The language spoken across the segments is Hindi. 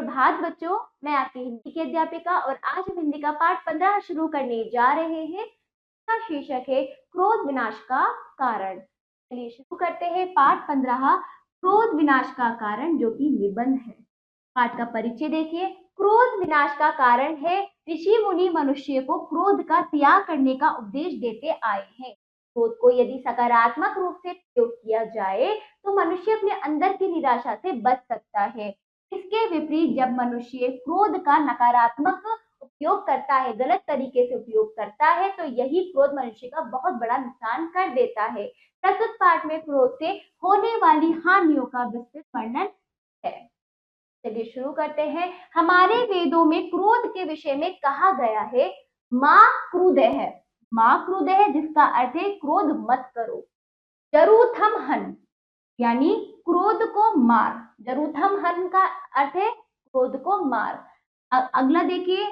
प्रभात बच्चों, मैं आपकी हिंदी की अध्यापिका और आज हम हिंदी का पाठ 15 शुरू करने जा रहे हैं। इसका शीर्षक है क्रोध विनाश का कारण। चलिए शुरू करते हैं पाठ 15 क्रोध विनाश का कारण, जो कि निबंध है। पाठ का परिचय देखिए। क्रोध विनाश का कारण है ऋषि मुनि मनुष्य को क्रोध का त्याग करने का उपदेश देते आए हैं। क्रोध को यदि सकारात्मक रूप से प्रयोग किया जाए तो मनुष्य अपने अंदर की निराशा से बच सकता है। इसके विपरीत जब मनुष्य क्रोध का नकारात्मक उपयोग करता है, गलत तरीके से उपयोग करता है, तो यही क्रोध मनुष्य का बहुत बड़ा नुकसान कर देता है। प्रस्तुत पाठ में क्रोध से होने वाली हानियों का विस्तृत वर्णन है। चलिए शुरू करते हैं। हमारे वेदों में क्रोध के विषय में कहा गया है मां क्रुधः है। मां क्रुधः है जिसका अर्थ है क्रोध मत करो। जरूथम हन यानी क्रोध को मार। जरूथम हन का अर्थ है क्रोध को मार। अगला देखिए,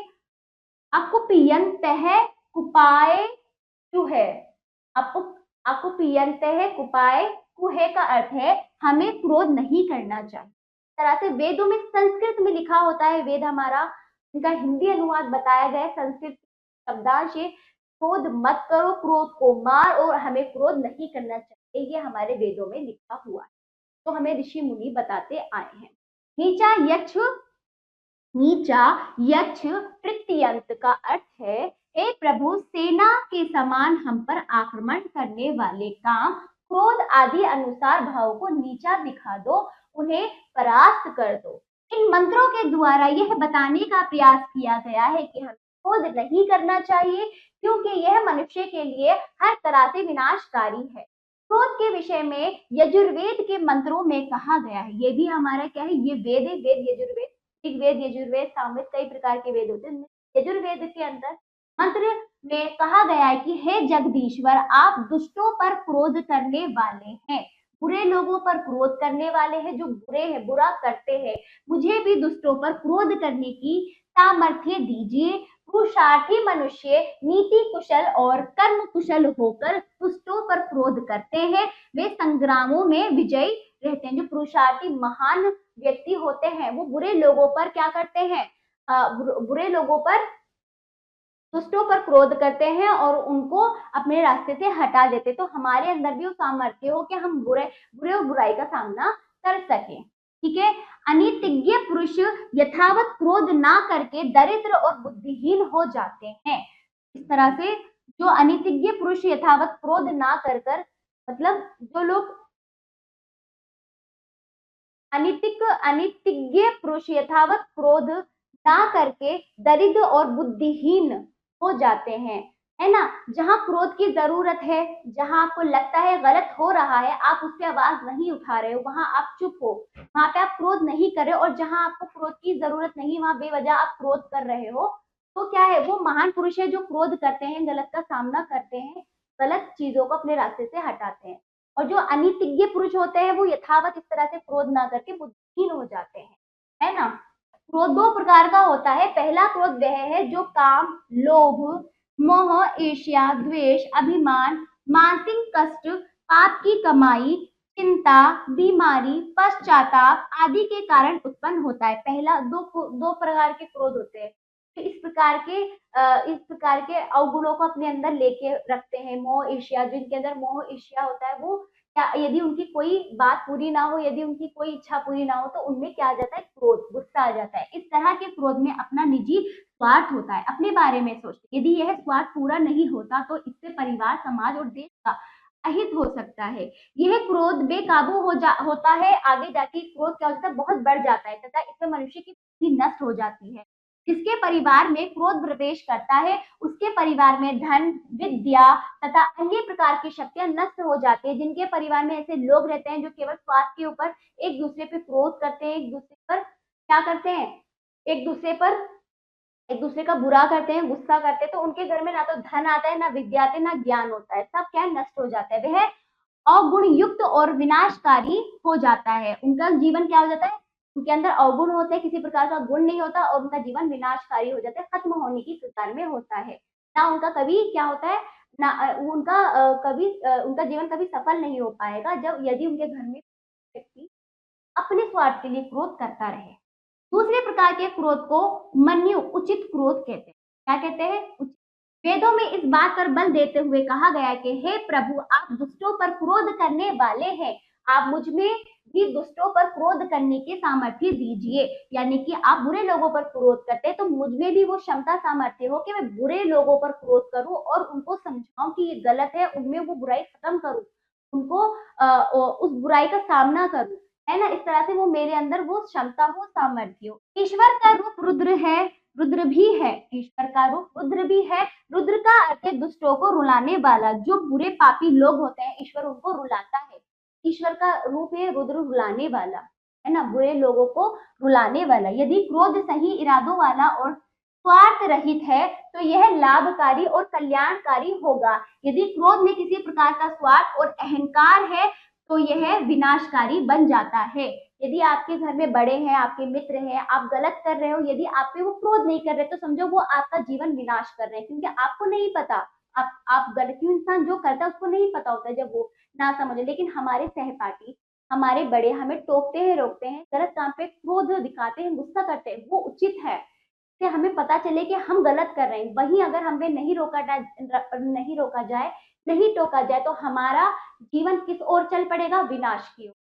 अकुपियंत है कुपाय कुहे। अकुपियंत है कुपाय कुहे का अर्थ है हमें क्रोध नहीं करना चाहिए। तरह से वेदों में संस्कृत में लिखा होता है, वेद हमारा, इनका हिंदी अनुवाद बताया गया है संस्कृत शब्दांश। क्रोध मत करो, क्रोध को मार और हमें क्रोध नहीं करना चाहिए, ये हमारे वेदों में लिखा हुआ है, तो हमें ऋषि मुनि बताते आए हैं। नीचा यक्ष तृतीयंत का अर्थ है हे प्रभु, सेना के समान हम पर आक्रमण करने वाले काम, क्रोध आदि अनुसार भाव को नीचा दिखा दो, उन्हें परास्त कर दो। इन मंत्रों के द्वारा यह बताने का प्रयास किया गया है कि हमें क्रोध नहीं करना चाहिए, क्योंकि यह मनुष्य के लिए हर तरह से विनाशकारी है। क्रोध के विषय में यजुर्वेद के मंत्रों में कहा गया है। ये भी हमारा क्या है, ये वेद है, वेद यजुर्वेद, ऋग्वेद यजुर्वेद सामवेद, कई प्रकार के वेद होते हैं। यजुर्वेद के अंदर मंत्र में कहा गया है कि हे जगदीश्वर, आप दुष्टों पर क्रोध करने वाले हैं, बुरे लोगों पर क्रोध करने वाले हैं, जो बुरे हैं, बुरा करते हैं। मुझे भी दुष्टों पर क्रोध करने की सामर्थ्य दीजिए। पुरुषार्थी मनुष्य नीति कुशल और कर्म कुशल होकर दुष्टों पर क्रोध करते हैं, वे संग्रामों में विजयी रहते हैं। जो पुरुषार्थी महान व्यक्ति होते हैं वो बुरे लोगों पर क्या करते हैं, बुरे लोगों पर, दुष्टों पर क्रोध करते हैं और उनको अपने रास्ते से हटा देते। तो हमारे अंदर भी वो सामर्थ्य हो कि हम बुरे और बुराई का सामना कर सकें। ठीक है। अनितिज्ञ पुरुष यथावत क्रोध ना करके दरिद्र और बुद्धिहीन हो जाते हैं। इस तरह से जो अनितिज्ञ पुरुष यथावत क्रोध ना कर मतलब जो लोग अनितिज्ञ पुरुष यथावत क्रोध ना करके दरिद्र और बुद्धिहीन हो जाते हैं, है ना। जहां क्रोध की जरूरत है, जहां आपको लगता है गलत हो रहा है, आप उससे आवाज नहीं उठा रहे हो, वहां आप चुप हो, वहां पे आप क्रोध नहीं कर रहे हो। और जहां आपको क्रोध की जरूरत नहीं, वहां बेवजह आप क्रोध कर रहे हो, तो क्या है, वो महान पुरुष है जो क्रोध करते हैं, गलत का सामना करते हैं, गलत चीजों को अपने रास्ते से हटाते हैं। और जो अनितिज्ञ पुरुष होते हैं वो यथावत इस तरह से क्रोध ना करके बुद्धिहीन हो जाते हैं, है ना। क्रोध दो प्रकार का होता है। पहला क्रोध वह है जो काम, लोभ, मोह, ईर्ष्या, द्वेष, अभिमान, मानसिक कष्ट, पाप की कमाई, चिंता, बीमारी, पश्चाताप आदि के कारण उत्पन्न होता है। पहला दो प्रकार के क्रोध होते हैं। तो इस प्रकार के अवगुणों को अपने अंदर लेके रखते हैं। मोह, ईर्ष्या, जिनके अंदर मोह, ईर्ष्या होता है, वो यदि उनकी कोई बात पूरी ना हो, यदि उनकी कोई इच्छा पूरी ना हो, तो उनमें क्या आ जाता है, क्रोध, गुस्सा आ जाता है। इस तरह के क्रोध में अपना निजी स्वार्थ होता है, अपने बारे में सोचते। यदि यह स्वार्थ पूरा नहीं होता तो इससे परिवार, समाज और देश का अहित हो सकता है। यह क्रोध बेकाबू होता है, आगे जाके क्रोध क्या होता है, बहुत बढ़ जाता है तथा इसमें मनुष्य की बुद्धि नष्ट हो जाती है। जिसके परिवार में क्रोध प्रवेश करता है उसके परिवार में धन, विद्या तथा अन्य प्रकार की शक्तियां नष्ट हो जाती है। जिनके परिवार में ऐसे लोग रहते हैं जो केवल स्वार्थ के ऊपर एक दूसरे पे क्रोध करते हैं, एक दूसरे पर क्या करते हैं, एक दूसरे का बुरा करते हैं, गुस्सा करते हैं, तो उनके घर में ना तो धन आता है, ना विद्या आती है, ना ज्ञान होता है, सब क्या नष्ट हो जाता है। वह अवगुण युक्त और विनाशकारी हो जाता है। उनका जीवन क्या हो जाता है, उनके अंदर अवगुण होते हैं, किसी प्रकार का गुण नहीं होता और उनका जीवन विनाशकारी हो जाता है, खत्म होने की कगार में होता है। ना उनका कभी क्या होता है, ना उनका जीवन कभी सफल नहीं हो पाएगा जब यदि उनके घर में व्यक्ति अपने स्वार्थ के लिए क्रोध करता रहे। दूसरे प्रकार के क्रोध को मन्यु उचित क्रोध कहते हैं। क्या कहते हैं? उचित। वेदों में इस बात पर बल देते हुए कहा गया कि हे प्रभु, आप दुष्टों पर क्रोध करने वाले हैं, आप मुझ में भी दुष्टों पर क्रोध करने की सामर्थ्य दीजिए। यानी कि आप बुरे लोगों पर क्रोध करते हैं तो मुझ में भी वो क्षमता सामर्थ्य हो कि मैं बुरे लोगों पर क्रोध करूं और उनको समझाऊं कि ये गलत है, उनमें वो बुराई खत्म करूं, उनको उस बुराई का सामना करूं, है ना। इस तरह से वो मेरे अंदर वो क्षमता हो, सामर्थ्य हो। ईश्वर का रूप रुद्र है, रुद्र भी है। ईश्वर का रूप रुद्र भी है। रुद्र का अर्थ है दुष्टों को रुलाने वाला। जो बुरे पापी लोग होते हैं ईश्वर उनको रुलाता है। ईश्वर का रूप है रुद्र, रुलाने वाला, है ना, बुरे लोगों को रुलाने वाला। यदि क्रोध सही इरादों वाला और स्वार्थ रहित है तो यह लाभकारी और कल्याणकारी होगा। यदि क्रोध में किसी प्रकार का स्वार्थ और अहंकार है तो यह विनाशकारी बन जाता है। यदि आपके घर में बड़े हैं, आपके मित्र हैं, आप गलत कर रहे हो, यदि आप पे वो क्रोध नहीं कर रहे तो समझो वो आपका जीवन विनाश कर रहे हैं, क्योंकि आपको नहीं पता। आप गलत, क्यों इंसान जो करता है उसको नहीं पता होता जब वो ना समझे। लेकिन हमारे सहपाठी, हमारे बड़े हमें टोकते हैं, रोकते हैं, गलत काम पे क्रोध दिखाते हैं, गुस्सा करते हैं, वो उचित है कि हमें पता चले कि हम गलत कर रहे हैं। वहीं अगर हमें नहीं रोका जाए, नहीं टोका जाए तो हमारा जीवन किस ओर चल पड़ेगा? विनाश की ओर,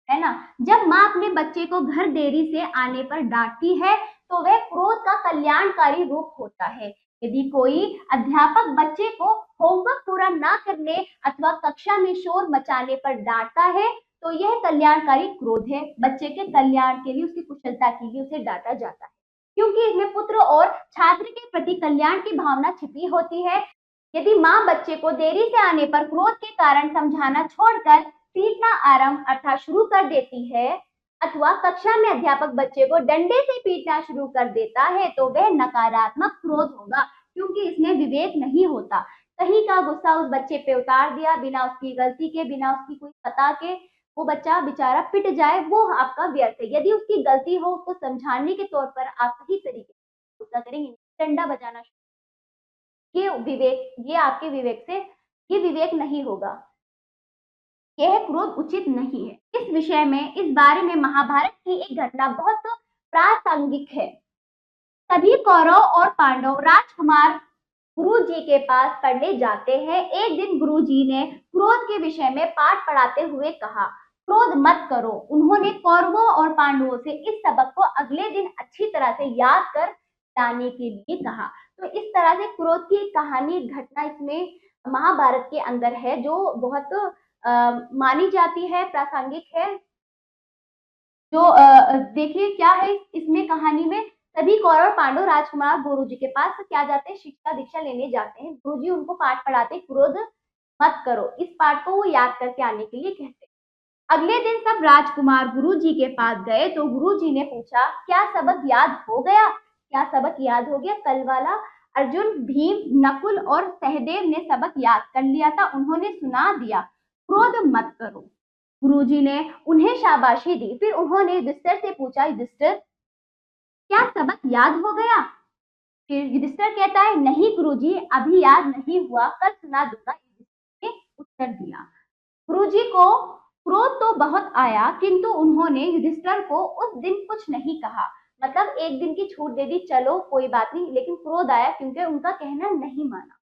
है ना। जब माँ अपने बच्चे को घर देरी से आने पर डांटती है तो वह क्रोध का कल्याणकारी रूप होता है। यदि कोई अध्यापक बच्चे को होमवर्क पूरा ना करने अथवा कक्षा में शोर मचाने पर डांटता है तो यह कल्याणकारी क्रोध है। बच्चे के कल्याण के लिए, उसकी कुशलता के लिए उसे डांटा जाता है, क्योंकि इसमें पुत्र और छात्र के प्रति कल्याण की भावना छिपी होती है। यदि माँ बच्चे को देरी से आने पर क्रोध के कारण समझाना छोड़कर पीटना आरंभ अर्थात शुरू कर देती है, अथवा कक्षा में अध्यापक बच्चे को डंडे से पीटना शुरू कर देता है तो वह नकारात्मक क्रोध होगा, क्योंकि इसमें विवेक नहीं होता। कहीं का गुस्सा उस बच्चे पे उतार दिया, बिना उसकी गलती के, बिना उसकी कोई पता के वो बच्चा बेचारा पिट जाए, वो आपका व्यर्थ है। यदि उसकी गलती हो, उसको समझाने के तौर पर आप सही तरीके से गुस्सा करेंगे, डंडा बजाना, ये आपके विवेक से, ये विवेक नहीं होगा, यह क्रोध उचित नहीं है। इस विषय में, इस बारे में महाभारत की एक घटना बहुत प्रासंगिक है। सभी कौरव और पांडव राजकुमार गुरु जी के पास पढ़ने जाते हैं। एक दिन गुरु जी ने क्रोध के विषय में पाठ पढ़ाते हुए कहा, क्रोध मत करो। उन्होंने कौरवों और पांडवों से इस सबक को अगले दिन अच्छी तरह से याद कर लाने के लिए कहा। तो इस तरह से क्रोध की एक कहानी, घटना इसमें महाभारत के अंदर है, जो बहुत मानी जाती है, प्रासंगिक है। जो देखिए क्या है इसमें कहानी में, सभी कौरव पांडव राजकुमार गुरु जी के पास क्या जाते हैं? शिक्षा दीक्षा लेने जाते हैं। गुरु जी उनको पाठ पढ़ाते, क्रोध मत करो। इस पाठ को वो याद करके आने के लिए कहते हैं। अगले दिन सब राजकुमार गुरु जी के पास गए तो गुरु जी ने पूछा, क्या सबक याद हो गया? क्या सबक याद हो गया? कल वाला अर्जुन, भीम, नकुल और सहदेव ने सबक याद कर लिया था, उन्होंने सुना दिया, क्रोध मत करो। गुरुजी ने उन्हें शाबाशी दी। फिर उन्होंने युधिष्ठिर से पूछा, युधिष्ठिर क्या सबक याद हो गया? फिर युधिष्ठिर कहता है, नहीं गुरुजी, अभी याद नहीं हुआ, कल सुना दूंगा, युधिष्ठिर ने उत्तर दिया। गुरुजी को क्रोध तो बहुत आया, किंतु उन्होंने युधिष्ठिर को उस दिन कुछ नहीं कहा। मतलब एक दिन की छूट दे दी, चलो कोई बात नहीं, लेकिन क्रोध आया क्योंकि उनका कहना नहीं माना।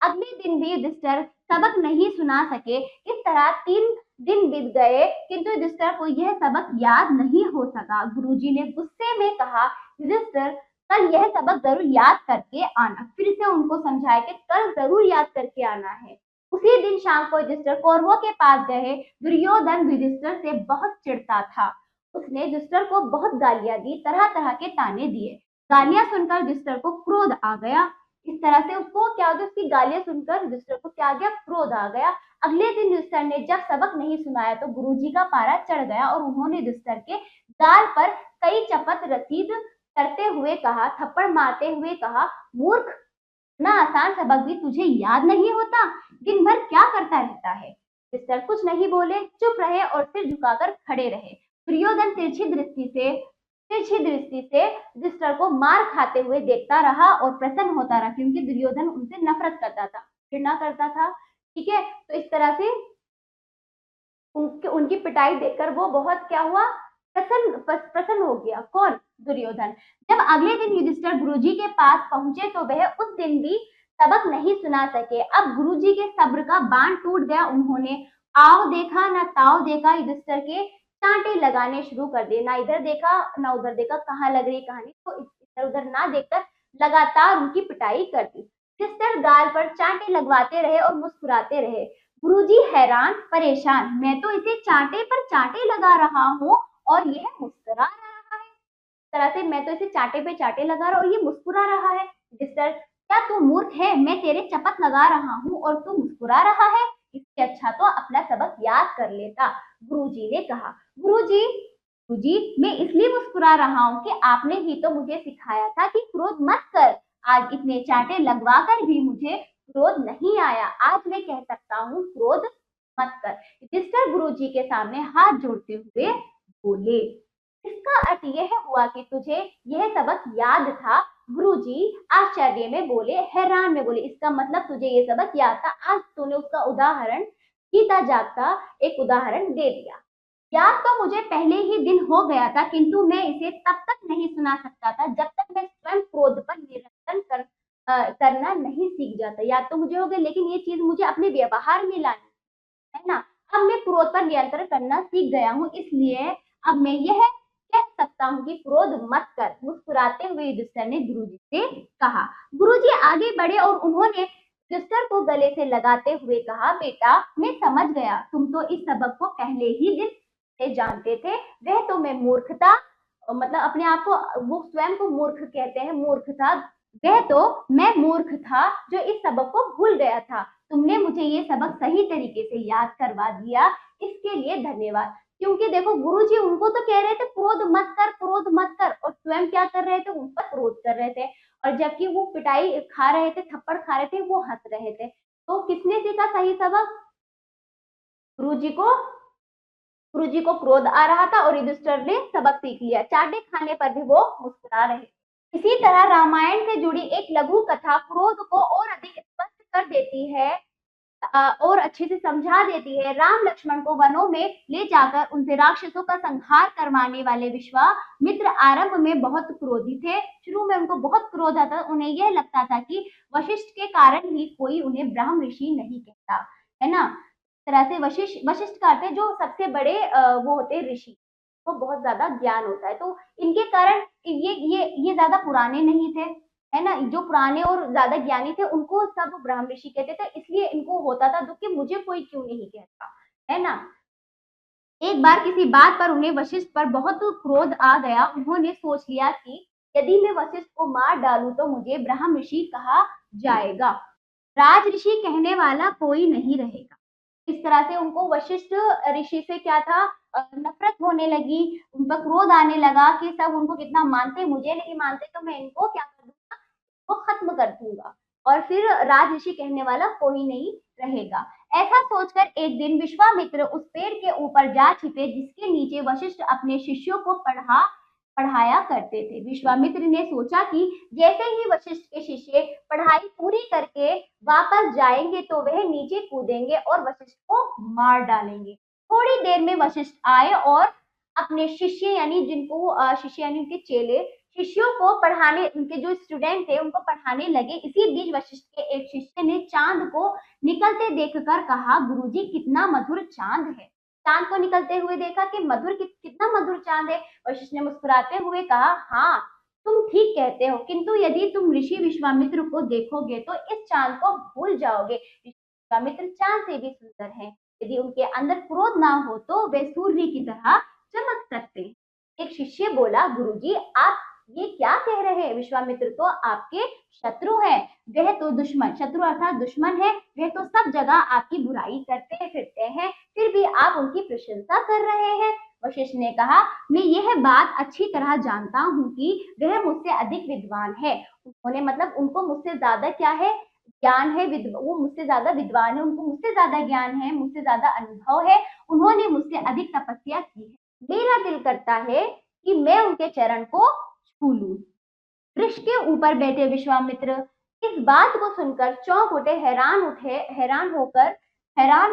अगले दिन भी युधिष्ठिर सबक नहीं सुना सके। इस तरह 3 दिन बीत गए, किंतु युधिष्ठिर को यह सबक याद नहीं हो सका। गुरुजी ने गुस्से में कहा, युधिष्ठिर कल यह सबक जरूर याद करके आना। फिर से उनको समझाया कि कल जरूर याद करके आना है। उसी दिन शाम को युधिष्ठिर कौरवों के पास गए। दुर्योधन युधिष्ठिर से बहुत चिढ़ता था। उसने युधिष्ठिर को बहुत गालियां दी, तरह तरह के ताने दिए। गालियां सुनकर युधिष्ठिर को क्रोध आ गया। इस तरह से उसको क्या हो गया? उसकी गालियां सुनकर युधिष्ठिर को क्या आ गया? क्रोध आ गया। अगले दिन युधिष्ठिर ने जब सबक नहीं सुनाया तो गुरुजी का पारा चढ़ गया और उन्होंने युधिष्ठिर के गाल पर कई चपत रसीद करते हुए कहा, थप्पड़ मारते हुए कहा, मूर्ख, ना आसान सबक भी तुझे याद नहीं होता? दिन भर क्या करता रहता है? युधिष्ठिर कुछ नहीं बोले, चुप रहे और सिर झुकाकर खड़े रहे। दुर्योधन तिरछी दृष्टि से युधिष्ठिर को मार खाते हुए देखता रहा और प्रसन्न होता रहा, क्योंकि दुर्योधन उनसे नफरत करता था, घृणा करता था। ठीक है, तो इस तरह से उनकी पिटाई देखकर वो बहुत क्या हुआ? प्रसन्न हो गया। कौन? दुर्योधन। जब अगले दिन युधिष्ठिर गुरुजी के पास पहुंचे तो वह उस दिन भी सबक नहीं सुना सके। अब गुरुजी के सब्र का बांध टूट गया। उन्होंने आओ देखा ना ताव देखा युधिष्ठिर के चांटे लगाने शुरू कर दिए। ना इधर देखा ना उधर देखा, कहाँ लग रही कहानी, तो इधर उधर ना देखकर लगातार उनकी पिटाई कर दी। युधिष्ठिर गाल पर चांटे लगवाते रहे और मुस्कुराते रहे। गुरुजी हैरान परेशान, मैं तो इसे चांटे पर चांटे लगा रहा हूँ और यह मुस्कुरा रहा है। इस तरह से मैं तो इसे चांटे पे चांटे लगा रहा और ये मुस्कुरा रहा है। युधिष्ठिर, क्या तू मूर्ख है? मैं तेरे चपत लगा रहा हूँ और तू मुस्कुरा रहा है। इससे अच्छा तो अपना सबक याद कर लेता, गुरुजी ने कहा। गुरुजी गुरुजी, मैं इसलिए मुस्कुरा रहा हूँ कि आपने ही तो मुझे सिखाया था कि क्रोध मत कर। आज इतने चांटे लगवा कर भी मुझे क्रोध नहीं आया। आज मैं कह सकता हूँ क्रोध मत कर। युधिष्ठिर गुरुजी के सामने हाथ जोड़ते हुए बोले, इसका अर्थ यह हुआ कि तुझे यह सबक याद था? गुरुजी आश्चर्य में बोले, हैरान में बोले, इसका मतलब तुझे ये सबक याद था? आज तूने उसका उदाहरण जीता जागता एक उदाहरण दे दिया। याद तो मुझे पहले ही दिन हो गया था, किंतु मैं इसे तब तक नहीं सुना सकता था जब तक मैं स्वयं क्रोध पर नियंत्रण करना नहीं सीख जाता। याद तो मुझे हो गया, लेकिन ये चीज मुझे अपने व्यवहार में लानी है ना। अब मैं क्रोध पर नियंत्रण करना सीख गया हूँ, इसलिए अब मैं यह कह सकता हूँ कि क्रोध मत कर। मुस्कुराते हुए युधिष्ठिर ने गुरुजी से कहा। गुरुजी आगे बढ़े और उन्होंने युधिष्ठिर को गले से लगाते हुए कहा, बेटा मैं समझ गया, तुम तो इस सबक को पहले ही दिन से जानते थे। वह तो मैं मूर्खता, मतलब अपने आप को, वो स्वयं को मूर्ख कहते हैं, मूर्ख था। वह तो मैं मूर्ख था जो इस सबक को भूल गया था। तुमने मुझे ये सबक सही तरीके से याद करवा दिया, इसके लिए धन्यवाद। क्योंकि देखो गुरुजी उनको तो कह रहे थे क्रोध मत कर, क्रोध मत कर, और स्वयं क्या कर रहे थे? उन पर क्रोध कर रहे थे। और जबकि वो पिटाई खा रहे थे, थप्पड़ खा रहे थे, वो हंस रहे थे। तो किसने सीखा सही सबक? गुरुजी को। गुरुजी को क्रोध आ रहा था और युधिष्ठिर ने सबक सीख लिया। चाटे खाने पर भी वो मुस्कुरा रहे। इसी तरह रामायण से जुड़ी एक लघु कथा क्रोध को और अधिक स्पष्ट कर देती है और अच्छे से समझा देती है। राम लक्ष्मण को वनों में ले जाकर उनसे राक्षसों का संहार करवाने वाले विश्वामित्र आरंभ में बहुत क्रोधी थे। शुरू में उनको बहुत क्रोध आता, उन्हें यह लगता था कि वशिष्ठ के कारण ही कोई उन्हें ब्रह्म ऋषि नहीं कहता, है ना। तरह से वशिष्ठ वशिष्ठ का अर्थ है जो सबसे बड़े वो होते हैं ऋषि, को बहुत ज्यादा ज्ञान होता है। तो इनके कारण ये ज्यादा पुराने नहीं थे, है ना। जो पुराने और ज्यादा ज्ञानी थे उनको सब ब्रह्म ऋषि कहते थे, इसलिए इनको होता था दुख कि मुझे कोई क्यों नहीं कहता, है ना। एक बार किसी बात पर उन्हें वशिष्ठ पर बहुत क्रोध आ गया। उन्होंने सोच लिया कि यदि मैं वशिष्ठ को मार डालूं तो मुझे ब्रह्म ऋषि कहा जाएगा, राज ऋषि कहने वाला कोई नहीं रहेगा। इस तरह से उनको वशिष्ठ ऋषि से क्या था, नफरत होने लगी, उन पर क्रोध आने लगा कि सब उनको कितना मानते, मुझे नहीं मानते तो मैं इनको क्या कर दूंगा, वो खत्म कर दूंगा और फिर राज ऋषि कहने वाला कोई नहीं रहेगा। ऐसा सोचकर एक दिन विश्वामित्र उस पेड़ के ऊपर जा छिपे जिसके नीचे वशिष्ठ अपने शिष्यों को पढ़ाया करते थे। विश्वामित्र ने सोचा कि जैसे ही वशिष्ठ के शिष्य पढ़ाई पूरी करके वापस जाएंगे तो वह नीचे कूदेंगे और वशिष्ठ को मार डालेंगे। थोड़ी देर में वशिष्ठ आए और अपने शिष्य यानी शिष्य यानी उनके चेले शिष्यों को पढ़ाने, उनके जो स्टूडेंट थे उनको पढ़ाने लगे। इसी बीच वशिष्ठ के एक शिष्य ने चांद को निकलते देखकर कहा, गुरुजी कितना मधुर चांद है। चांद को निकलते हुए देखा कि कितना मधुर चांद है। वशिष्ठ ने मुस्कुराते हुए कहा, हाँ तुम ठीक कहते हो, किंतु यदि तुम ऋषि विश्वामित्र को देखोगे तो इस चांद को भूल जाओगे। विश्वामित्र चांद से भी सुंदर है, यदि उनके अंदर क्रोध ना हो तो वे सूर्य की तरह चमक सकते। एक शिष्य बोला, गुरुजी आप ये क्या कह रहे हैं? विश्वामित्र तो आपके शत्रु है, वह तो दुश्मन, शत्रु अर्थात दुश्मन है, वह तो सब जगह आपकी बुराई करते फिरते हैं, फिर भी आप उनकी प्रशंसा कर रहे हैं। वशिष्ठ ने कहा, मैं यह बात अच्छी तरह जानता हूँ कि वह मुझसे अधिक विद्वान है। उन्होंने मतलब उनको मुझसे ज्यादा क्या है, ज्ञान है, वो मुझसे ज्यादा विद्वान है, उनको मुझसे ज्यादा ज्ञान है, मुझसे ज्यादा अनुभव है, उन्होंने मुझसे अधिक तपस्या की है। मेरा दिल करता है कि मैं उनके चरण को छू लूं। वृक्ष के ऊपर बैठे विश्वामित्र इस बात को सुनकर चौंक उठे, हैरान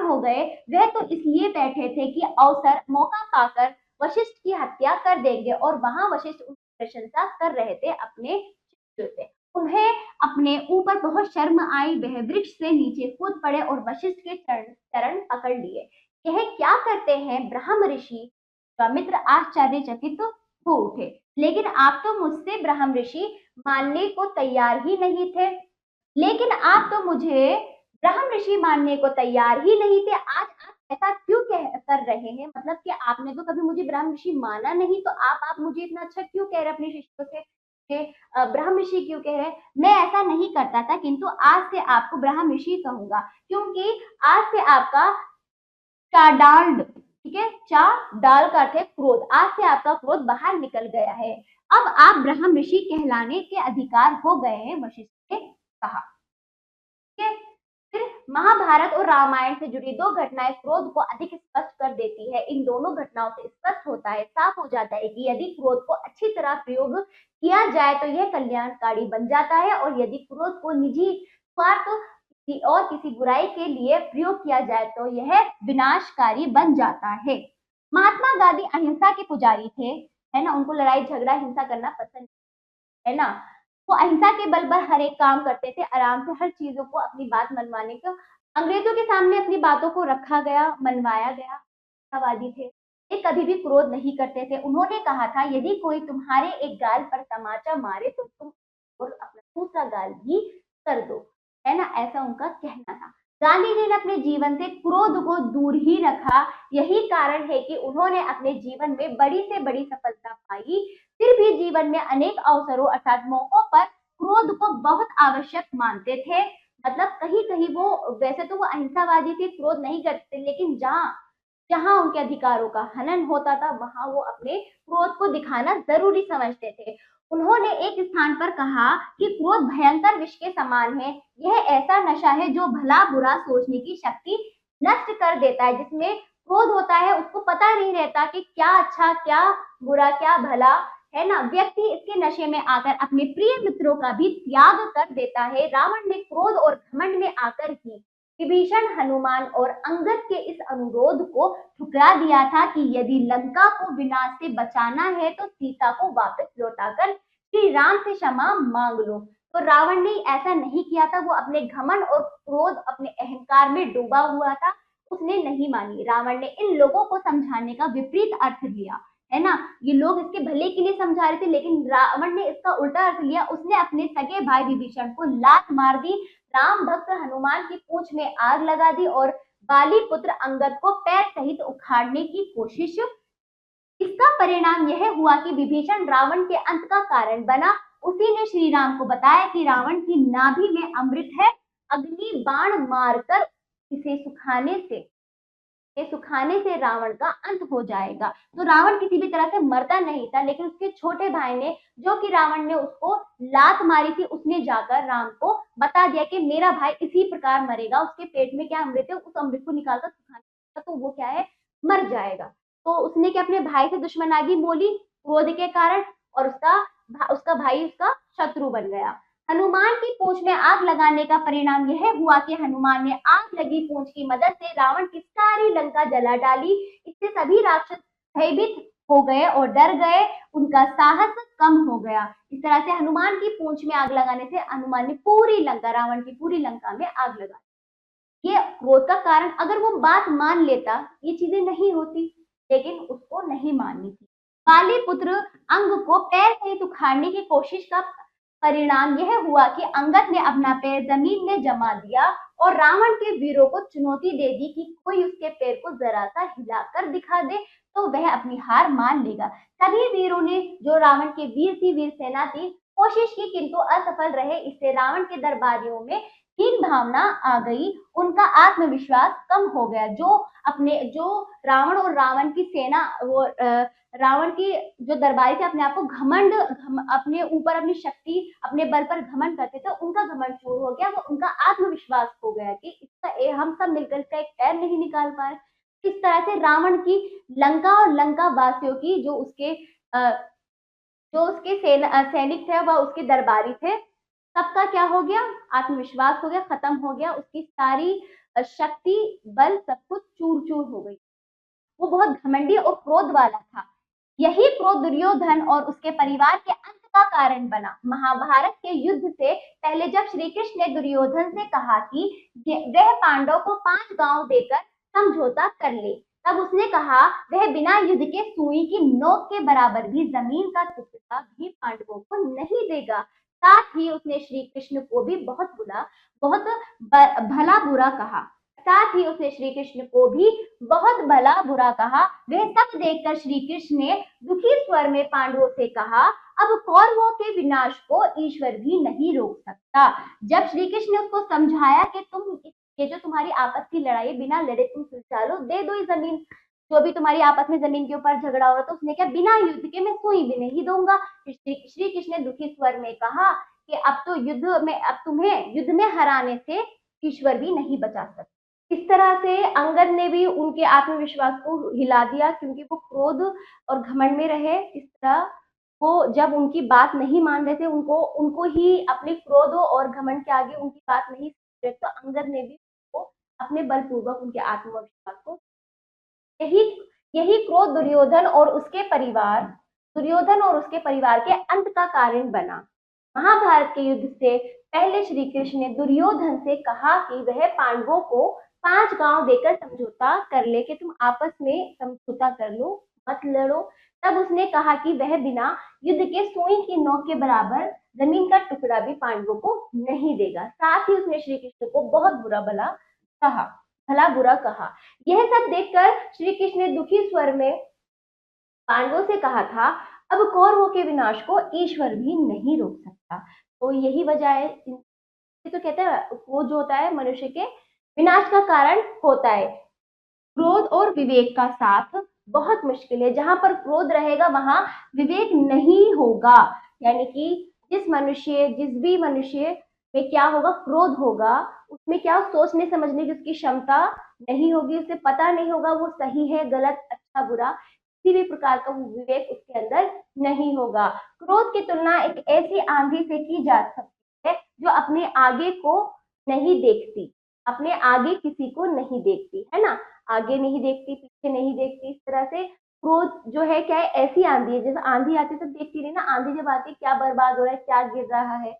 हो गए। वह तो इसलिए बैठे थे कि अवसर मौका पाकर वशिष्ठ की हत्या कर देंगे और वहां वशिष्ठ प्रशंसा कर रहे थे अपने शिष्यों से। उन्हें अपने ऊपर बहुत शर्म आई, वह वृक्ष से नीचे कूद पड़े और वशिष्ठ के चरण चरण पकड़ लिए। यह क्या करते हैं ब्रह्म ऋषि? विश्वामित्र आश्चर्यचकित हो उठे। लेकिन आप तो मुझसे ब्रह्म ऋषि मानने को तैयार ही नहीं थे। लेकिन आप तो मुझे ब्रह्म ऋषि मानने को तैयार ही नहीं थे, आज आप ऐसा क्यों कर रहे हैं? मतलब कि आपने तो कभी मुझे ब्रह्म ऋषि माना नहीं, तो आप मुझे इतना अच्छा क्यों कह रहे हैं अपने शिष्यों से कि ब्रह्म ऋषि क्यों कह रहे हैं? मैं ऐसा नहीं करता था, किंतु आज से आपको ब्रह्म ऋषि कहूंगा, क्योंकि आज से आपका चाडाल्ड, ठीक है, चाडाल का अर्थ है क्रोध, आज से आपका क्रोध बाहर निकल गया है, अब आप ब्रह्म ऋषि कहलाने के अधिकार हो गए हैं, वशिष्ठ ने कहा। ठीक है, फिर महाभारत और रामायण से जुड़ी दो घटनाएं क्रोध को अधिक स्पष्ट कर देती है। इन दोनों घटनाओं से स्पष्ट होता है, साफ हो जाता है कि यदि क्रोध को अच्छी तरह प्रयोग किया जाए तो यह कल्याणकारी बन जाता है, और यदि क्रोध को निजी स्वार्थ और किसी बुराई के लिए प्रयोग किया जाए तो यह विनाशकारी बन जाता है। महात्मा गांधी अहिंसा के पुजारी थे, है ना, उनको लड़ाई झगड़ा हिंसा करना पसंद है ना, वो अहिंसा के बल पर हर एक काम करते थे, आराम से हर चीजों को अपनी बात मनवाने को, अंग्रेजों के सामने अपनी बातों को रखा गया, मनवाया गया, आशावादी थे। ये कभी भी क्रोध नहीं करते थे। उन्होंने कहा था यदि कोई तुम्हारे एक गाल पर तमाचा मारे तो तुम और अपना दूसरा गाल भी कर दो, है ना, ऐसा उनका कहना था। गांधी जी ने अपने जीवन से क्रोध को दूर ही रखा, यही कारण है कि उन्होंने अपने जीवन में बड़ी से बड़ी सफलता पाई। फिर भी जीवन में अनेक अवसरों अर्थात मौकों पर क्रोध को बहुत आवश्यक मानते थे। मतलब कहीं कहीं वो, वैसे तो वो अहिंसावादी थे, क्रोध नहीं करते, लेकिन जहाँ जहां उनके अधिकारों का हनन होता था वहां वो अपने क्रोध को दिखाना जरूरी समझते थे। उन्होंने एक स्थान पर कहा कि क्रोध भयंकर विष के समान है, यह ऐसा नशा है जो भला बुरा सोचने की शक्ति नष्ट कर देता है। जिसमें क्रोध होता है उसको पता नहीं रहता कि क्या अच्छा क्या बुरा क्या भला, है ना, व्यक्ति इसके नशे में आकर अपने प्रिय मित्रों का भी त्याग कर देता है। रावण ने क्रोध और घमंड में आकर ही विभीषण, हनुमान और अंगद के इस अनुरोध को ठुकरा दिया था कि यदि लंका को विनाश से बचाना है तो सीता को वापस लौटाकर श्री राम से क्षमा मांग लो। तो रावण ने ऐसा नहीं किया था, वो अपने घमंड और क्रोध, अपने अहंकार में डूबा हुआ था, उसने नहीं मानी। रावण ने इन लोगों को समझाने का विपरीत अर्थ लिया, है ना, ये लोग इसके भले के लिए समझा रहे थे, लेकिन रावण ने इसका उल्टा अर्थ लिया। उसने अपने सगे भाई विभीषण को लात मार दी, राम भक्त हनुमान की पूंछ में आग लगा दी और बाली पुत्र अंगद को पैर सहित उखाड़ने की कोशिश। इसका परिणाम यह हुआ कि विभीषण रावण के अंत का कारण बना। उसी ने श्री राम को बताया कि रावण की नाभि में अमृत है, अग्नि बाण मारकर इसे सुखाने से रावण का अंत हो जाएगा। तो रावण किसी भी तरह से मरता नहीं था, लेकिन उसके छोटे भाई ने, जो कि रावण ने उसको लात मारी थी, उसने जाकर राम को बता दिया कि मेरा भाई इसी प्रकार मरेगा, उसके पेट में क्या अमृत है, उस अमृत को निकालकर सुखाने तो वो क्या है, मर जाएगा। तो उसने क्या अपने भाई से दुश्मनागी बोली क्रोध के कारण, और उसका भाई उसका शत्रु बन गया। हनुमान की पूंछ में आग लगाने का परिणाम यह हुआ कि हनुमान ने आग लगी पूंछ की मदद से रावण की सारी लंका जला डाली। इससे सभी राक्षस भयभीत हो गए और डर गए, उनका साहस कम हो गया। इस तरह से हनुमान की पूंछ में आग लगाने से हनुमान ने पूरी लंका, रावण की पूरी लंका में आग लगा। ये क्रोध का कारण, अगर वो बात मान लेता ये चीजें नहीं होती, लेकिन उसको नहीं माननी थी। बाली पुत्र अंग को पैर सहित उखाड़ने की कोशिश का परिणाम यह हुआ कि अंगद ने अपना पैर जमीन में जमा दिया और रावण के वीरों को चुनौती दे दी कि कोई उसके पैर को जरा सा हिलाकर दिखा दे तो वह अपनी हार मान लेगा। सभी वीरों ने, जो रावण के वीर सेना थी, कोशिश की किंतु असफल रहे। इससे रावण के दरबारियों में हीन भावना आ गई, उनका आत्मविश्वास कम हो गया। जो रावण और रावण की सेना, वो रावण की जो दरबारी थे, अपने आप को अपने ऊपर अपनी शक्ति, अपने बल पर घमंड करते थे, उनका घमंड चूर हो गया। वो उनका आत्मविश्वास हो गया कि हम सब मिलकर इसका एक पैर नहीं निकाल पाए। इस तरह से रावण की लंका और लंका वासियों की, जो उसके सैनिक थे व उसके दरबारी थे, सबका क्या हो गया, आत्मविश्वास हो गया, खत्म हो गया, उसकी सारी शक्ति बल सब कुछ चूर चूर हो गई। वो बहुत घमंडी और क्रोध वाला था। यही क्रोध दुर्योधन और उसके परिवार के अंत का कारण बना। महाभारत के युद्ध से पहले जब श्री कृष्ण ने दुर्योधन से कहा कि वह पांडव को 5 गांव देकर समझौता कर ले, तब उसने कहा वह बिना युद्ध के सुई की नोक के बराबर भी जमीन का टुकड़ा भी पांडवों को नहीं देगा। साथ ही उसने श्री कृष्ण को भी बहुत भला बुरा कहा। साथ ही उसने श्री कृष्ण को भी बहुत भला बुरा कहा। वह सब देखकर श्री कृष्ण ने दुखी स्वर में पांडवों से कहा, अब कौरवों के विनाश को ईश्वर भी नहीं रोक सकता। जब श्री कृष्ण ने उसको समझाया कि तुम ये जो तुम्हारी आपस की लड़ाई बिना लड़े तुम सुलझा लो, दे दो ये जमीन, जो भी तुम्हारी आपस में जमीन के ऊपर झगड़ा हो रहा, तो उसने क्या, बिना युद्ध के मैं सुई भी नहीं दूंगा। श्री कृष्ण ने दुखी स्वर में कहा कि अब तुम्हें युद्ध में हराने से ईश्वर भी नहीं बचा सकता। इस तरह से अंगद ने भी उनके आत्मविश्वास को हिला दिया, क्योंकि वो क्रोध और घमंड में रहे। इस तरह वो जब उनकी बात नहीं मान रहे थे, उनको उनको ही अपने क्रोध और घमंड के आगे उनकी बात नहीं सुन रहे, तो अंगद ने भी उनको अपने बलपूर्वक उनके आत्मविश्वास को, यही यही क्रोध दुर्योधन और उसके परिवार के अंत का कारण बना। महाभारत के युद्ध से पहले श्री कृष्ण ने दुर्योधन से कहा कि वह पांडवों को 5 गांव देकर समझौता कर ले, कि तुम आपस में समझौता कर लो, मत लड़ो। तब उसने कहा कि वह बिना युद्ध के सुई की नोक के बराबर जमीन का टुकड़ा भी पांडवों को नहीं देगा। साथ ही उसने श्री कृष्ण को बहुत भला बुरा कहा। यह सब देखकर श्री कृष्ण ने दुखी स्वर में पांडवों से कहा था, अब कौरवों के विनाश को ईश्वर भी नहीं रोक सकता। तो यही वजह है, तो कहते हैं वो जो होता है मनुष्य के विनाश का कारण होता है। क्रोध और विवेक का साथ बहुत मुश्किल है। जहां पर क्रोध रहेगा वहां विवेक नहीं होगा, यानी कि जिस भी मनुष्य में क्या होगा, क्रोध होगा, उसमें क्या सोचने समझने की उसकी क्षमता नहीं होगी, उसे पता नहीं होगा वो सही है गलत अच्छा बुरा, किसी भी प्रकार का विवेक उसके अंदर नहीं होगा। क्रोध की तुलना एक ऐसी आंधी से की जा सकती है जो अपने आगे को नहीं देखती, अपने आगे किसी को नहीं देखती, है ना, आगे नहीं देखती पीछे नहीं देखती। इस तरह से क्रोध जो है क्या है, ऐसी आंधी है, जैसे आंधी आती तो देखती रही ना, आंधी जब आती क्या बर्बाद हो रहा है, क्या गिर रहा है,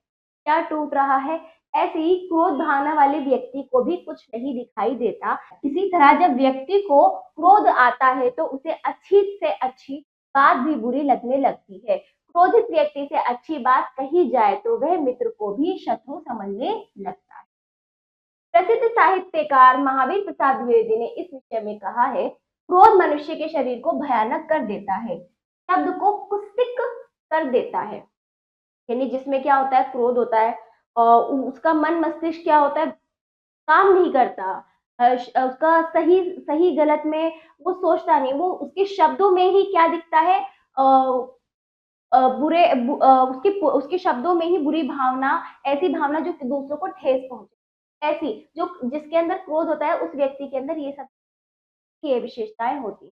क्या टूट रहा है, ऐसे ही क्रोध भावना वाले व्यक्ति को भी कुछ नहीं दिखाई देता। इसी तरह जब व्यक्ति को क्रोध आता है तो उसे अच्छी से अच्छी बात भी बुरी लगने लगती है। क्रोधित व्यक्ति से अच्छी बात कही जाए तो वह मित्र को भी शत्रु समझने लगता है। प्रसिद्ध साहित्यकार महावीर प्रसाद द्विवेदी ने इस विषय में कहा है, क्रोध मनुष्य के शरीर को भयानक कर देता है, शब्द को कुत्सित कर देता है। यानी जिसमें क्या होता है, क्रोध होता है और उसका मन मस्तिष्क क्या होता है, काम नहीं करता, उसका सही सही गलत में वो सोचता नहीं, वो उसके शब्दों में ही क्या दिखता है, उसके शब्दों में ही बुरी भावना, ऐसी भावना जो दूसरों को ठेस पहुंचे, ऐसी जो जिसके अंदर क्रोध होता है उस व्यक्ति के अंदर ये सब की विशेषताएं होती।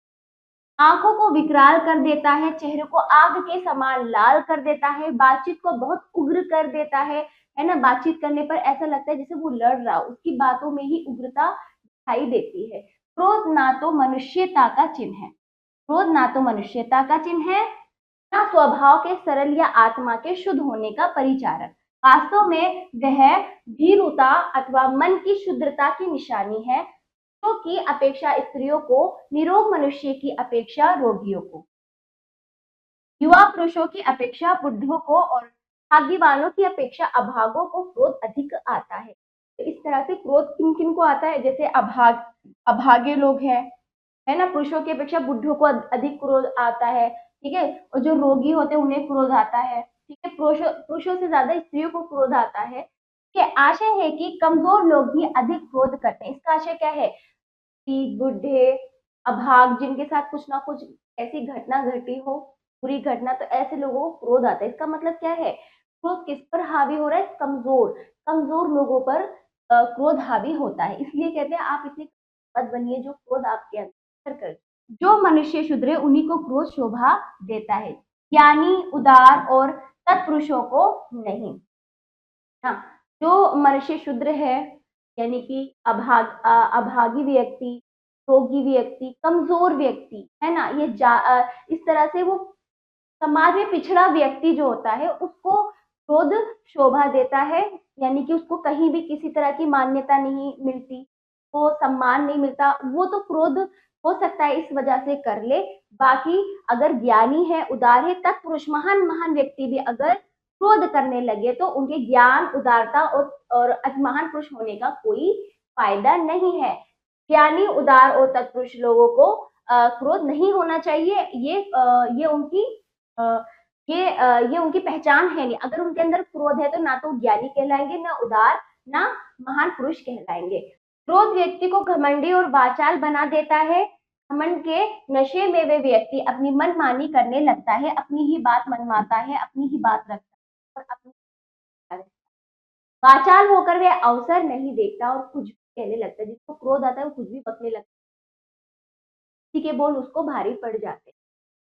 आंखों को विकराल कर देता है, चेहरे को आग के समान लाल कर देता है, बातचीत को बहुत उग्र कर देता है ना, बातचीत करने पर ऐसा लगता है जैसे वो लड़ रहा, उसकी बातों में ही उग्रता दिखाई देती है। क्रोध ना तो मनुष्यता का चिन्ह है, क्रोध ना तो मनुष्यता का चिन्ह है, ना स्वभाव के सरल या आत्मा के शुद्ध होने का परिचारक। वास्तव में वह भीरुता अथवा मन की शुद्धता की निशानी है, जो की अपेक्षा स्त्रियों को, निरोग मनुष्य की अपेक्षा रोगियों को, युवा पुरुषों की अपेक्षा बुढ़ों को और भाग्यवानों की अपेक्षा अभागों को क्रोध अधिक आता है। तो इस तरह से क्रोध किन किन को आता है, जैसे अभागे लोग हैं, है ना, पुरुषों की अपेक्षा बुढ़ों को अधिक क्रोध आता है, ठीक है, और जो रोगी होते हैं उन्हें क्रोध आता है, ठीक है, पुरुषों से ज्यादा स्त्रियों को क्रोध आता है। ये आशय है कि कमजोर लोग भी अधिक क्रोध करते हैं। इसका आशय क्या है कि बूढ़े, अभाग, जिनके साथ कुछ ना कुछ ऐसी घटना घटी हो, बुरी घटना, तो ऐसे लोगों को क्रोध आता है। इसका मतलब क्या है, क्रोध किस पर हावी हो रहा है, कमजोर लोगों पर क्रोध हावी होता है। इसलिए कहते हैं आप इतने मत बनिए जो क्रोध आपके अंदर कर, जो मनुष्य शुद्र उन्हीं को क्रोध शोभा देता है, ज्ञानी उदार और तत्पुरुषों को नहीं। हाँ, जो मनुष्य शुद्र है, यानी कि अभागी व्यक्ति, रोगी व्यक्ति, कमजोर व्यक्ति, है ना, इस तरह से वो समाज में पिछड़ा व्यक्ति जो होता है उसको क्रोध शोभा देता है, यानी कि उसको कहीं भी किसी तरह की मान्यता नहीं मिलती, वो सम्मान नहीं मिलता, वो तो क्रोध हो सकता है इस वजह से कर ले। बाकी अगर ज्ञानी है, उदार है, तत्पुरुष, महान महान व्यक्ति भी अगर क्रोध करने लगे तो उनके ज्ञान, उदारता और महान पुरुष होने का कोई फायदा नहीं है। ज्ञानी, उदार और तत्पुरुष लोगों को क्रोध नहीं होना चाहिए। ये उनकी अ, ये उनकी पहचान है नहीं। अगर उनके अंदर क्रोध है तो ना तो ज्ञानी कहलाएंगे, ना उदार, ना महान पुरुष कहलाएंगे। क्रोध व्यक्ति को घमंडी और वाचाल बना देता है। घमंड के नशे में वे व्यक्ति अपनी मनमानी करने लगता है, अपनी ही बात मनवाता है, अपनी ही बात रखता है और अपनी वाचाल होकर वे अवसर नहीं देखता और कुछ भी कहने लगता है। जिसको क्रोध आता है वो कुछ भी बकने लगता है, किसी के बोल उसको भारी पड़ जाते हैं।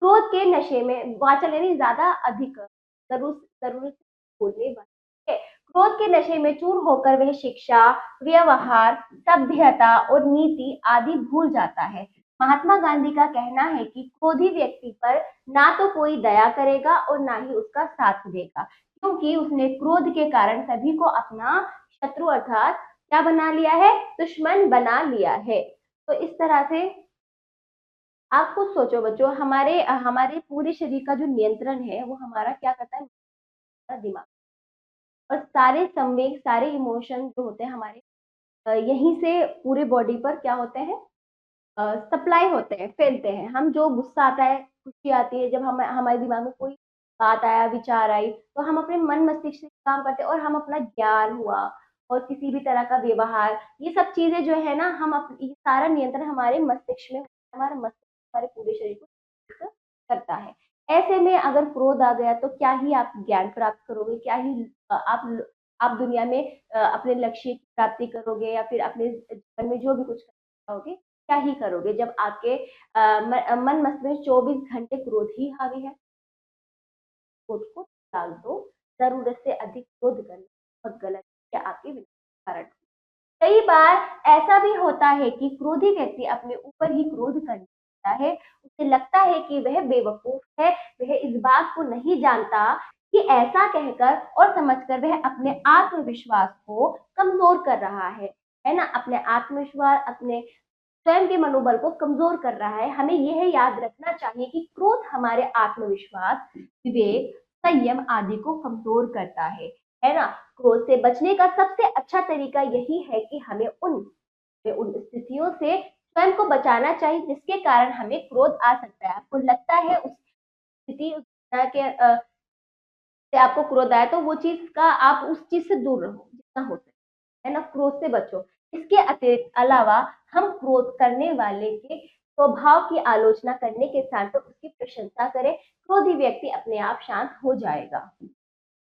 क्रोध के नशे में वाचन यानी ज्यादा अधिक जरूरत से बोलने वाले, क्रोध के नशे में चूर होकर वह शिक्षा, व्यवहार, सभ्यता और नीति आदि भूल जाता है। महात्मा गांधी का कहना है कि क्रोधी व्यक्ति पर ना तो कोई दया करेगा और ना ही उसका साथ देगा, क्योंकि उसने क्रोध के कारण सभी को अपना शत्रु अर्थात क्या बना लिया है, दुश्मन बना लिया है। तो इस तरह से आप खुद सोचो बच्चों, हमारे हमारे पूरे शरीर का जो नियंत्रण है वो हमारा क्या करता है, हमारा दिमाग। और सारे संवेग, सारे इमोशन जो होते हैं हमारे यहीं से पूरे बॉडी पर क्या होते हैं, सप्लाई होते हैं, फैलते हैं। हम जो गुस्सा आता है, खुशी आती है, जब हम हमारे दिमाग में कोई बात आया, विचार आई, तो हम अपने मन मस्तिष्क से काम करते हैं और हम अपना ज्ञान हुआ और किसी भी तरह का व्यवहार, ये सब चीजें जो है ना, ये सारा नियंत्रण हमारे मस्तिष्क में होता है। हमारा मस्तिष्क हमारे पूरे शरीर को नियंत्रित करता है। ऐसे में अगर क्रोध आ गया तो क्या ही आप ज्ञान प्राप्त करोगे, क्या ही आप दुनिया में अपने लक्ष्य की प्राप्ति करोगे, या फिर अपने जीवन में जो भी कुछ करना चाहोगे क्या ही करोगे, जब आपके मन मस्तिष्क में 24 घंटे क्रोध ही हावी है। क्रोध को त्याग दो, जरूरत से अधिक क्रोध करना बहुत गलत है, आपके कारण। कई बार ऐसा भी होता है कि क्रोधी व्यक्ति अपने ऊपर ही क्रोध कर लेता है। उसे लगता है कि वह बेवकूफ है, वह इस बात को नहीं जानता कि ऐसा कहकर और समझकर वह अपने आत्मविश्वास को कमजोर कर रहा है ना, अपने आत्मविश्वास, अपने स्वयं के मनोबल को कमजोर कर रहा है। हमें यह याद रखना चाहिए कि क्रोध हमारे आत्मविश्वास, विवेक, संयम आदि को कमजोर करता है ना। क्रोध से बचने का सबसे अच्छा तरीका यही है कि हमें उन स्थितियों से स्वयं को बचाना चाहिए जिसके कारण हमें क्रोध आ सकता है। आपको लगता है उस स्थिति, उस घटना के से आपको क्रोध आया, तो वो चीज का आप उस चीज से दूर रहो जितना हो सके, है ना, क्रोध से बचो। इसके अतिरिक्त अलावा हम क्रोध करने वाले के स्वभाव की आलोचना करने के साथ तो उसकी प्रशंसा करें, क्रोधी व्यक्ति अपने आप शांत हो जाएगा।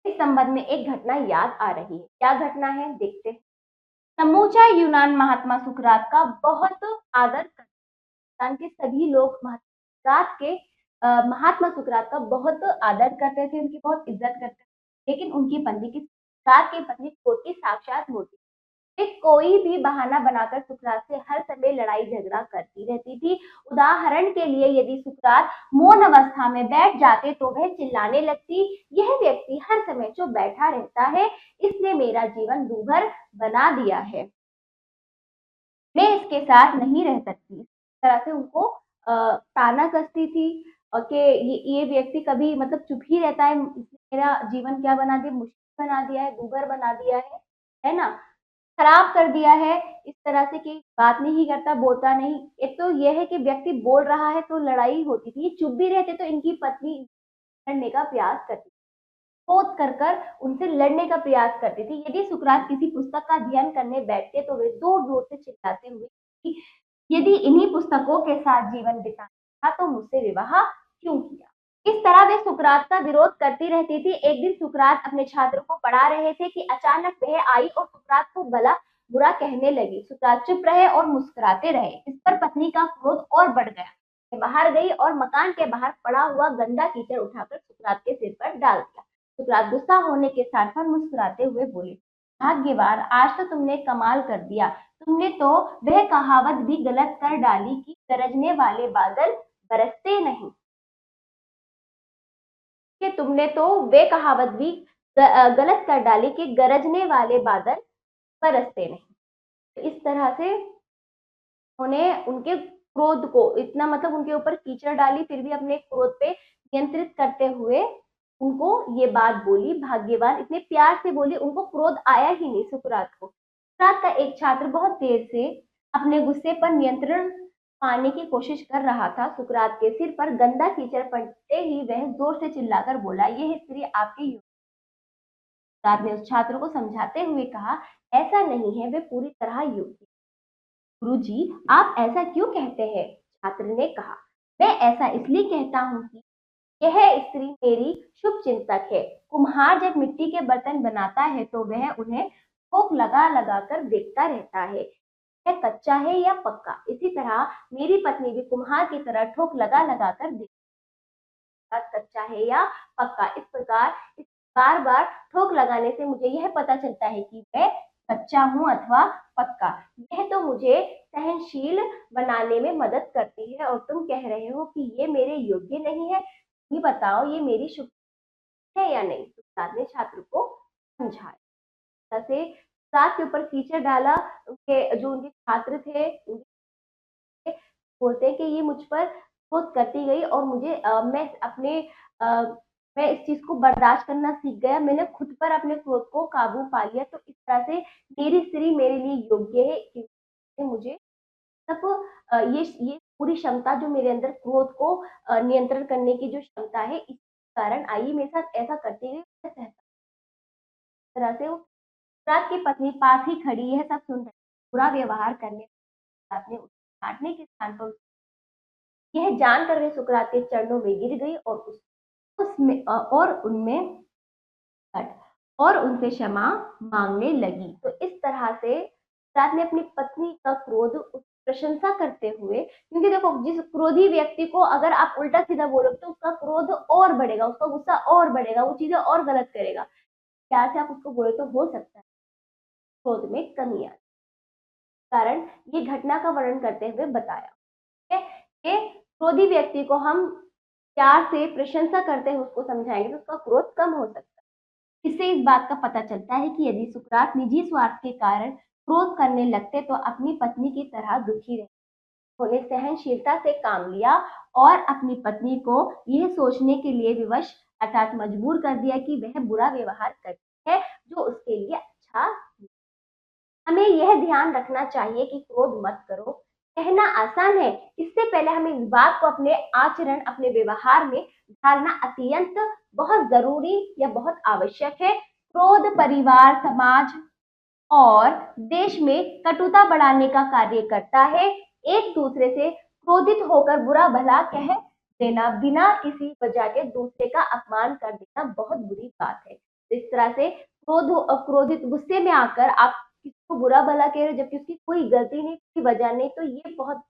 इस संबंध में एक घटना याद आ रही है। क्या घटना है, देखते हैं। समूचा यूनान महात्मा सुकरात का बहुत आदर करते के सभी लोग महात्मा सुकरात का बहुत आदर करते थे, उनकी बहुत इज्जत करते थे। लेकिन उनकी पत्नी की, सुकरात की पत्नी क्रोध की साक्षात मूर्ति, कोई भी बहाना बनाकर सुकरात से हर समय लड़ाई झगड़ा करती रहती थी। उदाहरण के लिए यदि सुकरात मौन अवस्था में बैठ जाते तो वह चिल्लाने लगती, यह व्यक्ति हर समय जो बैठा रहता है, इसने मेरा जीवन दूभर बना दिया है, मैं इसके साथ नहीं रह सकती। इस तरह से उनको ताना कसती थी कि ये व्यक्ति कभी मतलब चुप ही रहता है, मेरा जीवन क्या बना दिया, मुश्किल बना दिया है, दूभर बना दिया है ना, खराब कर दिया है। इस तरह से कि बात नहीं करता, बोलता नहीं। एक तो यह है कि व्यक्ति बोल रहा है तो लड़ाई होती थी, चुप भी रहते तो इनकी पत्नी लड़ने का प्रयास करती, क्रोध कर कर उनसे लड़ने का प्रयास करती थी। यदि सुकरात किसी पुस्तक का अध्ययन करने बैठते तो वे जोर जोर से चिल्लाते हुए कि यदि इन्हीं पुस्तकों के साथ जीवन बिताना था तो मुझसे विवाह क्यों किया। इस तरह वे सुकरात का विरोध करती रहती थी। एक दिन सुकरात अपने छात्र को पढ़ा रहे थे कि अचानक वह आई और सुकरात को भला बुरा कहने लगी। सुकरात चुप रहे और मुस्कुराते रहे। इस पर पत्नी का क्रोध और बढ़ गया, वह बाहर गई और मकान के बाहर पड़ा हुआ गंदा कीचड़ उठाकर सुकरात के सिर पर डाल दिया। सुकरात गुस्सा होने के साथ पर मुस्कुराते हुए बोले, भाग्यवान, आज तो तुमने कमाल कर दिया, तुमने तो वह कहावत भी गलत कर डाली कि गरजने वाले बादल बरसते नहीं। कि तुमने तो वे कहावत भी गलत कर डाली कि गरजने वाले बादल बरसते नहीं। तो इस तरह से उन्हें उनके क्रोध को इतना मतलब उनके ऊपर कीचड़ डाली, फिर भी अपने क्रोध पे नियंत्रित करते हुए उनको ये बात बोली। भाग्यवान, इतने प्यार से बोली, उनको क्रोध आया ही नहीं सुकरात को। सुकरात का एक छात्र बहुत देर से अपने गुस्से पर नियंत्रण पाने की कोशिश कर रहा था। सुकरात के सिर पर गंदा कीचड़ पड़ते ही वह जोर से चिल्लाकर बोला, यह स्त्री आपके। सुकरात ने उस छात्र को समझाते हुए कहा, ऐसा नहीं है, वे पूरी तरह योग्य। गुरुजी, आप ऐसा क्यों कहते हैं? छात्र ने कहा, मैं ऐसा इसलिए कहता हूँ कि यह स्त्री मेरी शुभ चिंतक है। कुम्हार जब मिट्टी के बर्तन बनाता है तो वह उन्हें ठोक लगा लगा कर देखता रहता है, यह कच्चा है या पक्का। इसी तरह मेरी पत्नी भी कुम्हार की तरह ठोक लगा लगा कर कच्चा है या पक्का। इस प्रकार इस बार बार ठोक लगाने से मुझे यह पता चलता है कि मैं कच्चा हूँ अथवा पक्का। यह तो मुझे सहनशील बनाने में मदद करती है और तुम कह रहे हो कि ये मेरे योग्य नहीं है। ये बताओ, ये मेरी शुभ है या नहीं? उस्ताद ने छात्र को समझाया। जैसे उस्ताद के ऊपर कीचड़ डाला, उनके जो उनके छात्र थे बोलते हैं कि ये मुझ पर क्रोध करती गई और मुझे अ, मैं इस चीज को बर्दाश्त करना सीख गया। मैंने खुद पर अपने क्रोध को काबू पा लिया। तो इस तरह से मेरी स्त्री मेरे लिए योग्य है क्योंकि मुझे तब ये पूरी क्षमता जो मेरे अंदर क्रोध को नियंत्रण करने की जो क्षमता है, इस कारण आई। मेरे साथ ऐसा करती गई, मैं सहता। इस तरह से वो रात की पत्नी पास ही खड़ी यह सब सुन रही, बुरा व्यवहार करने ने उसे काटने के स्थान पर यह जानकर वे सुकरात के चरणों में गिर गई और उसमें और उनमें कट और उनसे क्षमा मांगने लगी। तो इस तरह से सुकरात ने अपनी पत्नी का क्रोध प्रशंसा करते हुए, क्योंकि देखो जिस क्रोधी व्यक्ति को अगर आप उल्टा सीधा बोलोगे तो उसका क्रोध और बढ़ेगा, उसका गुस्सा और बढ़ेगा, वो चीजें और गलत करेगा। प्यार से आप उसको बोले तो हो सकता है क्रोध में कमी आए। कारण ये घटना का वर्णन करते हुए बताया कि क्रोधी व्यक्ति को हम प्यार से प्रशंसा करते हुए उसको समझाएंगे तो उसका क्रोध कम हो सकता है। इससे इस बात का पता चलता है कि यदि सुकरात निजी स्वार्थ के कारण क्रोध करने लगते तो अपनी पत्नी की तरह दुखी रहते। उन्होंने सहनशीलता से काम लिया और अपनी पत्नी को यह सोचने के लिए विवश अर्थात मजबूर कर दिया कि वह बुरा व्यवहार करती है जो उसके लिए अच्छा। हमें यह ध्यान रखना चाहिए कि क्रोध मत करो कहना आसान है, इससे पहले हमें इस बात को अपने आचरण अपने व्यवहार में ढालना अत्यंत बहुत जरूरी या बहुत आवश्यक है। क्रोध परिवार समाज और देश में कटुता बढ़ाने का कार्य करता है। एक दूसरे से क्रोधित होकर बुरा भला कह देना, बिना किसी वजह के दूसरे का अपमान कर देना बहुत बुरी बात है। इस तरह से क्रोधित गुस्से में आकर आप किसी को बुरा भला कह रहे हो जबकि उसकी कोई गलती नहीं, कोई वजह नहीं, तो ये बहुत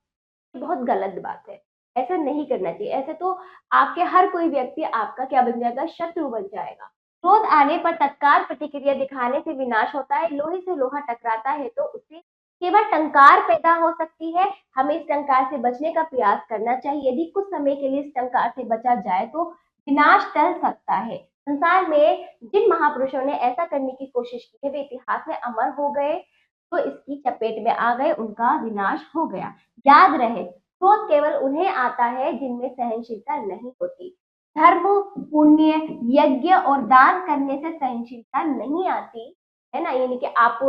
बहुत गलत बात है। ऐसा नहीं करना चाहिए। ऐसे तो आपके हर कोई व्यक्ति आपका क्या बन जाएगा? शत्रु बन जाएगा। क्रोध आने पर तत्काल प्रतिक्रिया दिखाने से विनाश होता है। लोहे से लोहा टकराता है तो उससे केवल टंकार पैदा हो सकती है। हमें इस टंकार से बचने का प्रयास करना चाहिए। यदि कुछ समय के लिए इस टंकार से बचा जाए तो विनाश टल सकता है। संसार में जिन महापुरुषों ने ऐसा करने की कोशिश की है वे इतिहास में अमर हो गए, तो इसकी चपेट में आ गए, उनका विनाश हो गया। याद रहे, क्रोध केवल उन्हें आता है जिनमें सहनशीलता नहीं होती। धर्म, पुण्य, यज्ञ और दान करने से सहनशीलता नहीं आती है ना। यानी कि आप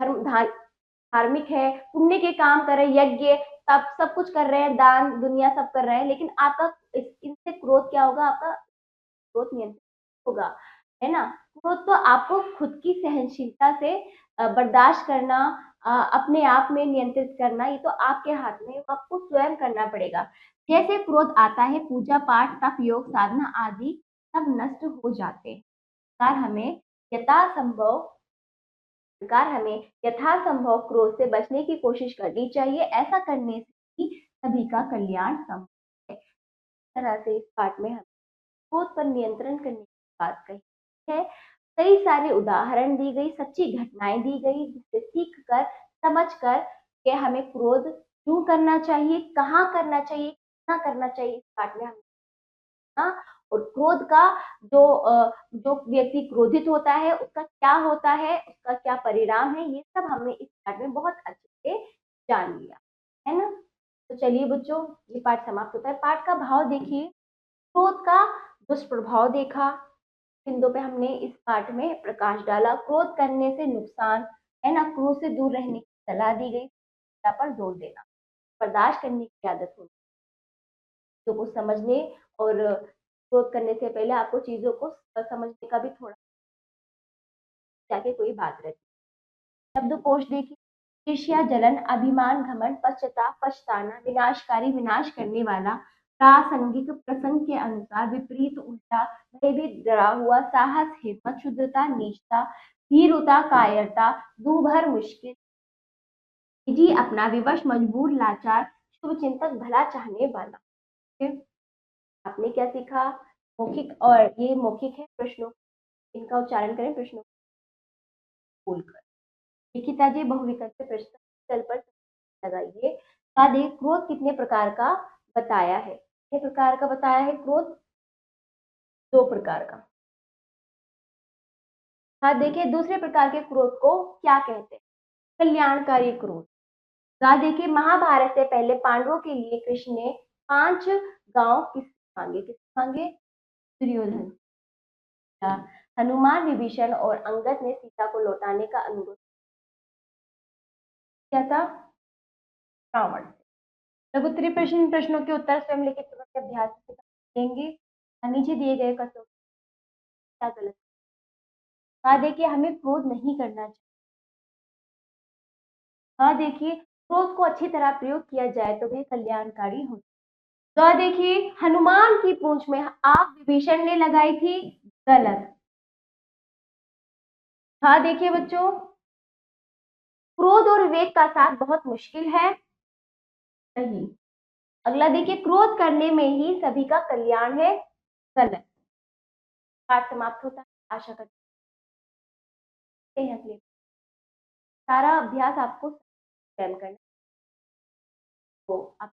धार्मिक है, पुण्य के काम कर रहे हैं, यज्ञ तब सब कुछ कर रहे हैं, दान दुनिया सब कर रहे हैं, लेकिन आपका इनसे क्रोध क्या होगा? आपका क्रोध नियंत्रित होगा, है ना। क्रोध तो आपको खुद की सहनशीलता से बर्दाश्त करना, अपने आप में नियंत्रित करना, ये तो आपके हाथ में, आपको स्वयं करना पड़ेगा। जैसे क्रोध आता है पूजा पाठ तप योग साधना आदि सब नष्ट हो जाते हैं। सरकार हमें यथासंभव सरकार हमें यथासंभव क्रोध से बचने की कोशिश करनी चाहिए। ऐसा करने से ही सभी का कल्याण संभव है। इस तरह से इस पाठ में हम क्रोध पर नियंत्रण करने की बात कही है। कई सारे उदाहरण दी गई, सच्ची घटनाएं दी गई जिससे सीख कर समझकर कि हमें क्रोध क्यों करना चाहिए, कहाँ करना चाहिए, कितना करना चाहिए, इस पाठ में हम हाँ, और क्रोध का जो व्यक्ति क्रोधित होता है उसका क्या होता है, उसका क्या परिणाम है, ये सब हमने इस पाठ में बहुत अच्छे से जान लिया, है ना। तो चलिए बच्चों, ये पाठ समाप्त होता है। पाठ का भाव देखिए, क्रोध का दुष्प्रभाव देखा, बिंदु पे हमने इस पाठ में प्रकाश डाला। क्रोध करने से नुकसान, है ना, क्रोध से दूर रहने की सलाह दी गई, पर जोर देना, बर्दाश्त करने की आदत होनी, चीजों को समझने और क्रोध करने से पहले आपको चीजों को समझने का भी थोड़ा जाके कोई बात रहती। शब्दकोश देखिए, ईर्ष्या, जलन, अभिमान, घमंड, पश्चाताप, पछताना, विनाशकारी, विनाश करने वाला, प्रासंगिक, प्रसंग के अनुसार, विपरीत, उल्टा, भयभीत, डरा हुआ, साहस, हिम्मत, शुद्धता, नीचता, भीरुता, कायरता, दूभर, मुश्किल, निजी, अपना, विवश, मजबूर, लाचार, शुभ चिंतक, भला चाहने वाला। फिर आपने क्या सीखा? मौखिक, और ये मौखिक है, प्रश्नों इनका उच्चारण करें प्रश्नों बोलकर। लिखिता जी बहुविकल्प प्रश्न तल पर लगाइए। देखिए क्रोध कितने प्रकार का बताया है? कितने प्रकार का बताया है क्रोध? 2 प्रकार का। हाँ देखिए, दूसरे प्रकार के क्रोध को क्या कहते हैं? कल्याणकारी क्रोध। देखिए, महाभारत से पहले पांडवों के लिए कृष्ण ने 5 गांव किस मांगे? दुर्योधन। हनुमान, विभीषण और अंगद ने सीता को लौटाने का अनुरोध किया था रावण से। लघुत्तरी प्रश्नों के उत्तर स्वयं लिखित के अभ्यास से देंगे। नीचे दिए गए कथनों क्या गलत? देखिए, हमें क्रोध नहीं करना चाहिए। देखिए, क्रोध को अच्छी तरह प्रयोग किया जाए तो वह कल्याणकारी होता है। देखिए, हनुमान की पूंछ में आग विभीषण ने लगाई थी, गलत। देखिए बच्चों, क्रोध और विवेक का साथ बहुत मुश्किल है, सही। अगला देखिए, क्रोध करने में ही सभी का कल्याण है, गलत। पाठ समाप्त होता है। आशा करते हैं सारा अभ्यास आपको स्वयं करना, तो आप